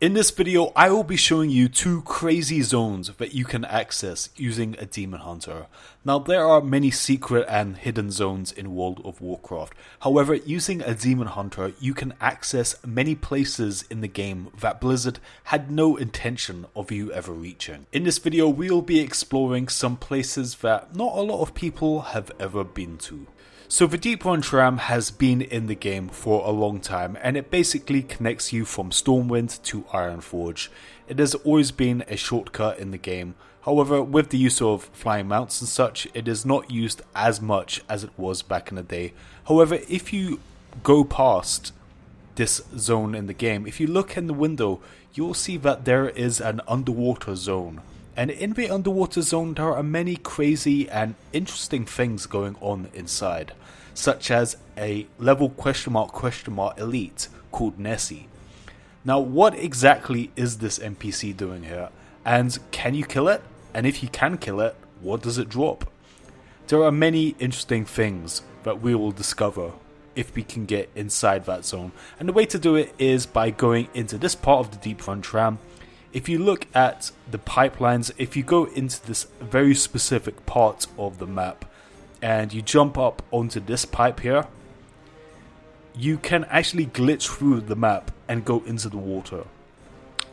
In this video, I will be showing you two crazy zones that you can access using a Demon Hunter. Now, there are many secret and hidden zones in World of Warcraft. However, using a Demon Hunter, you can access many places in the game that Blizzard had no intention of you ever reaching. In this video, we'll be exploring some places that not a lot of people have ever been to. So the Deeprun Tram has been in the game for a long time, and it basically connects you from Stormwind to Ironforge. It has always been a shortcut in the game. However, with the use of flying mounts and such, it is not used as much as it was back in the day. However, if you go past this zone in the game, if you look in the window, you'll see that there is an underwater zone. And in the underwater zone, there are many crazy and interesting things going on inside, such as a level question mark elite called Nessie. Now, what exactly is this NPC doing here? And can you kill it? And if you can kill it, what does it drop? There are many interesting things that we will discover if we can get inside that zone. And the way to do it is by going into this part of the Deeprun Tram. If you look at the pipelines, if you go into this very specific part of the map and you jump up onto this pipe here, you can actually glitch through the map and go into the water.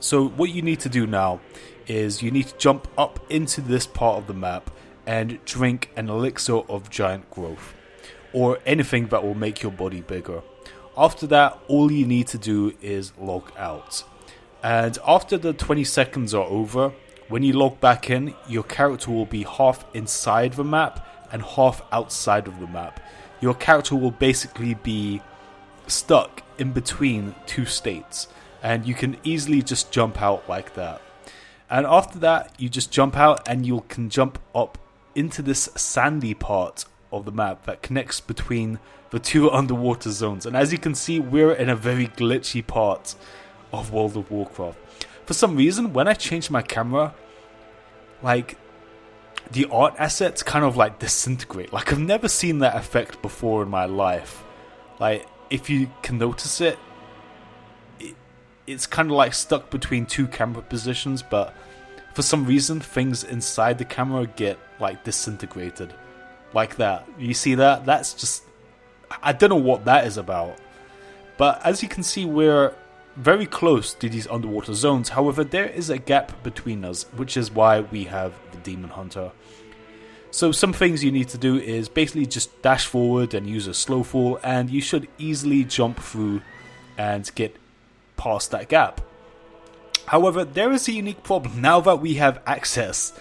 So what you need to do now is you need to jump up into this part of the map and drink an elixir of giant growth, or anything that will make your body bigger. After that, all you need to do is log out. And after the 20 seconds are over, when you log back in, your character will be half inside the map and half outside of the map. Your character will basically be stuck in between two states, and you can easily just jump out like that. And after that, you just jump out and you can jump up into this sandy part of the map that connects between the two underwater zones. And as you can see, we're in a very glitchy part of World of Warcraft. For some reason, when I changed my camera, like, the art assets kind of like disintegrate. Like, I've never seen that effect before in my life. Like, if you can notice it, it's kind of like stuck between two camera positions, but for some reason things inside the camera get like disintegrated like that. You see that? That's just, I don't know what that is about. But as you can see, we're very close to these underwater zones. However, there is a gap between us, which is why we have the Demon Hunter. So some things you need to do is basically just dash forward and use a slow fall, and you should easily jump through and get past that gap. However, there is a unique problem. Now that we have access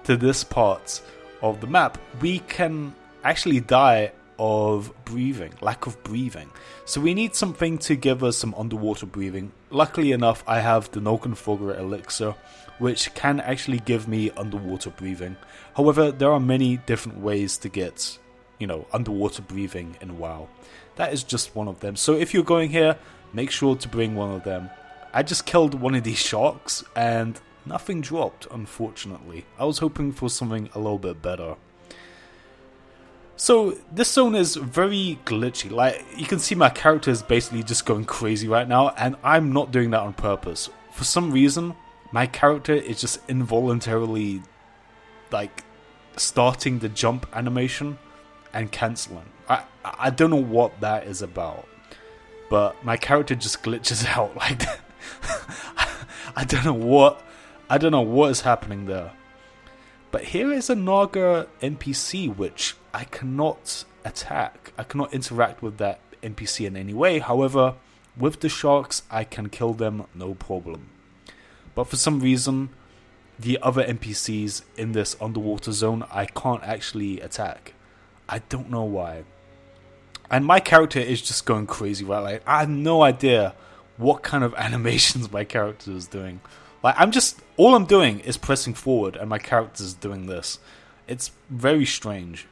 to this part of the map, we can actually die of breathing, lack of breathing. So we need something to give us some underwater breathing. Luckily enough, I have the Nokenfogger elixir, which can actually give me underwater breathing. However, there are many different ways to get, underwater breathing in WoW. That is just one of them. So if you're going here, make sure to bring one of them. I just killed one of these sharks and nothing dropped, unfortunately. I was hoping for something a little bit better. So this zone is very glitchy. Like, you can see my character is basically just going crazy right now, and I'm not doing that on purpose. For some reason, my character is just involuntarily like starting the jump animation and cancelling. I don't know what that is about, but my character just glitches out like that. I don't know what is happening there. But here is a Naga NPC which I cannot attack. I cannot interact with that NPC in any way. However, with the sharks, I can kill them no problem. But for some reason, the other NPCs in this underwater zone, I can't actually attack. I don't know why. And my character is just going crazy, right? Like, I have no idea what kind of animations my character is doing. Like, all I'm doing is pressing forward and my character is doing this. It's very strange.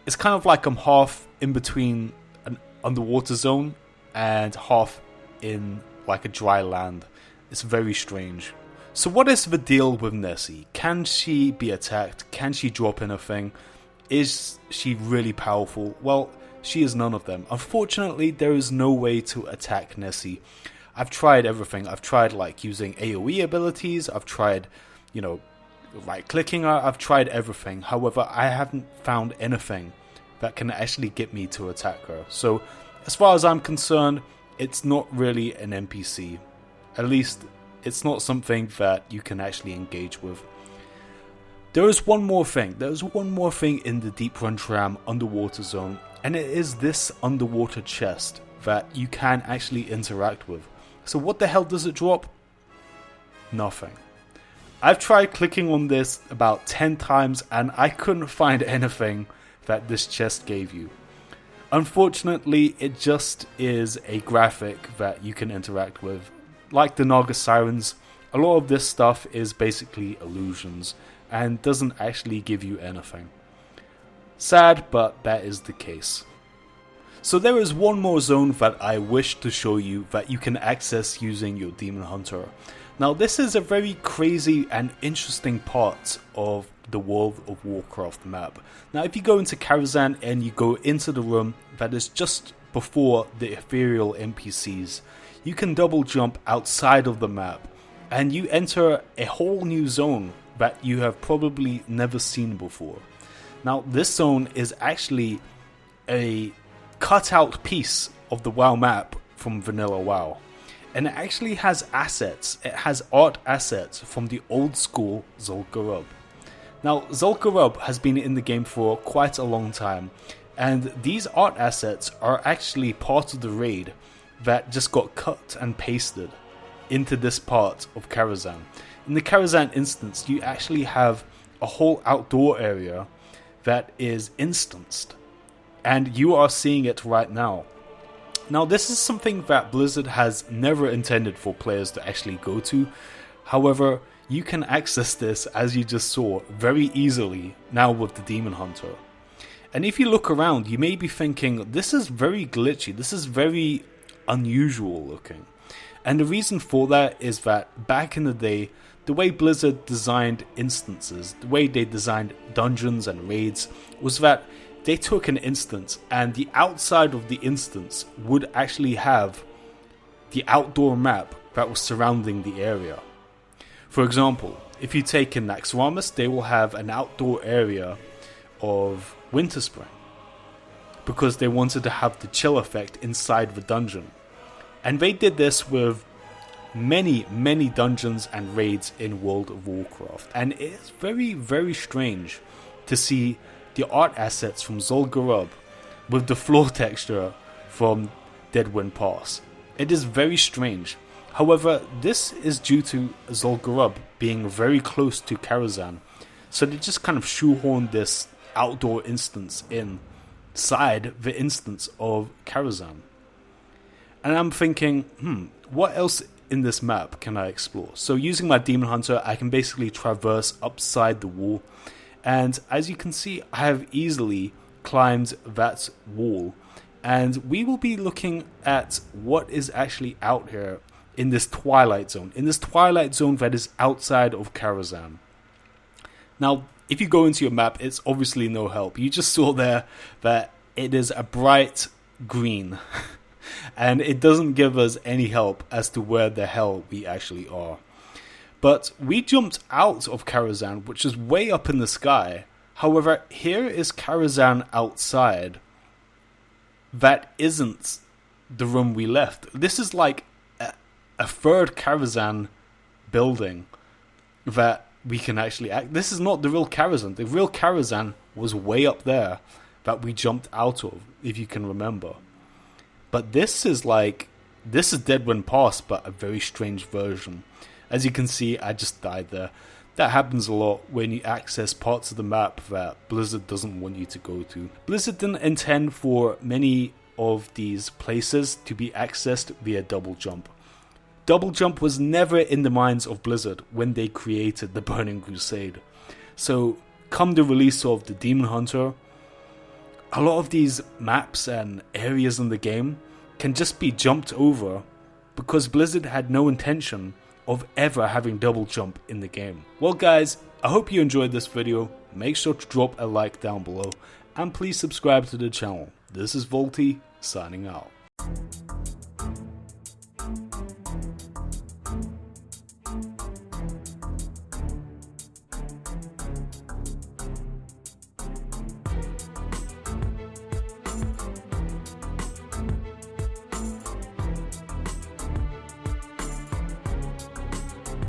It's kind of like I'm half in between an underwater zone and half in like a dry land. It's very strange. So what is the deal with Nessie? Can she be attacked? Can she drop anything? Is she really powerful? Well, she is none of them. Unfortunately, there is no way to attack Nessie. I've tried everything. I've tried like using AoE abilities, I've tried, you know, right clicking, I've tried everything. However, I haven't found anything that can actually get me to attack her. So as far as I'm concerned, it's not really an NPC. At least it's not something that you can actually engage with. There is one more thing. There's one more thing in the Deeprun Tram underwater zone, and it is this underwater chest that you can actually interact with. So what the hell does it drop? Nothing. I've tried clicking on this about 10 times and I couldn't find anything that this chest gave you. Unfortunately, it just is a graphic that you can interact with. Like the Naga Sirens, a lot of this stuff is basically illusions and doesn't actually give you anything. Sad, but that is the case. So there is one more zone that I wish to show you that you can access using your Demon Hunter. Now this is a very crazy and interesting part of the World of Warcraft map. Now if you go into Karazhan and you go into the room that is just before the ethereal NPCs, you can double jump outside of the map and you enter a whole new zone that you have probably never seen before. Now this zone is actually a cutout piece of the WoW map from Vanilla WoW, and it actually has assets. It has art assets from the old school Zul'Gurub. Now Zul'Gurub has been in the game for quite a long time, and these art assets are actually part of the raid that just got cut and pasted into this part of Karazhan. In the Karazhan instance, you actually have a whole outdoor area that is instanced, and you are seeing it right now. Now this is something that Blizzard has never intended for players to actually go to. However, you can access this, as you just saw, very easily now with the Demon Hunter. And if you look around, you may be thinking, this is very glitchy, this is very unusual looking. And the reason for that is that back in the day, the way Blizzard designed instances, the way they designed dungeons and raids, was that they took an instance and the outside of the instance would actually have the outdoor map that was surrounding the area. For example, if you take in Naxxramas, they will have an outdoor area of Winterspring because they wanted to have the chill effect inside the dungeon. And they did this with many dungeons and raids in World of Warcraft, and it is very, very strange to see the art assets from Zul'Gurub with the floor texture from Deadwind Pass. It is very strange. However, this is due to Zul'Gurub being very close to Karazhan, so they just kind of shoehorned this outdoor instance inside the instance of Karazhan. And I'm thinking, what else in this map can I explore? So using my Demon Hunter, I can basically traverse upside the wall, and as you can see, I have easily climbed that wall, and we will be looking at what is actually out here in this twilight zone, that is outside of Karazhan. Now if you go into your map, it's obviously no help. You just saw there that it is a bright green and it doesn't give us any help as to where the hell we actually are. But we jumped out of Karazhan, which is way up in the sky. However, here is Karazhan outside. That isn't the room we left. This is like a third Karazhan building that we can actually act. This is not the real Karazhan. The real Karazhan was way up there that we jumped out of, if you can remember. But this is Deadwind Pass, but a very strange version. As you can see, I just died there. That happens a lot when you access parts of the map that Blizzard doesn't want you to go to. Blizzard didn't intend for many of these places to be accessed via double jump. Double jump was never in the minds of Blizzard when they created the Burning Crusade. So, come the release of the Demon Hunter, a lot of these maps and areas in the game can just be jumped over because Blizzard had no intention of ever having double jump in the game. Well guys, I hope you enjoyed this video. Make sure to drop a like down below and please subscribe to the channel. This is vaulty signing out.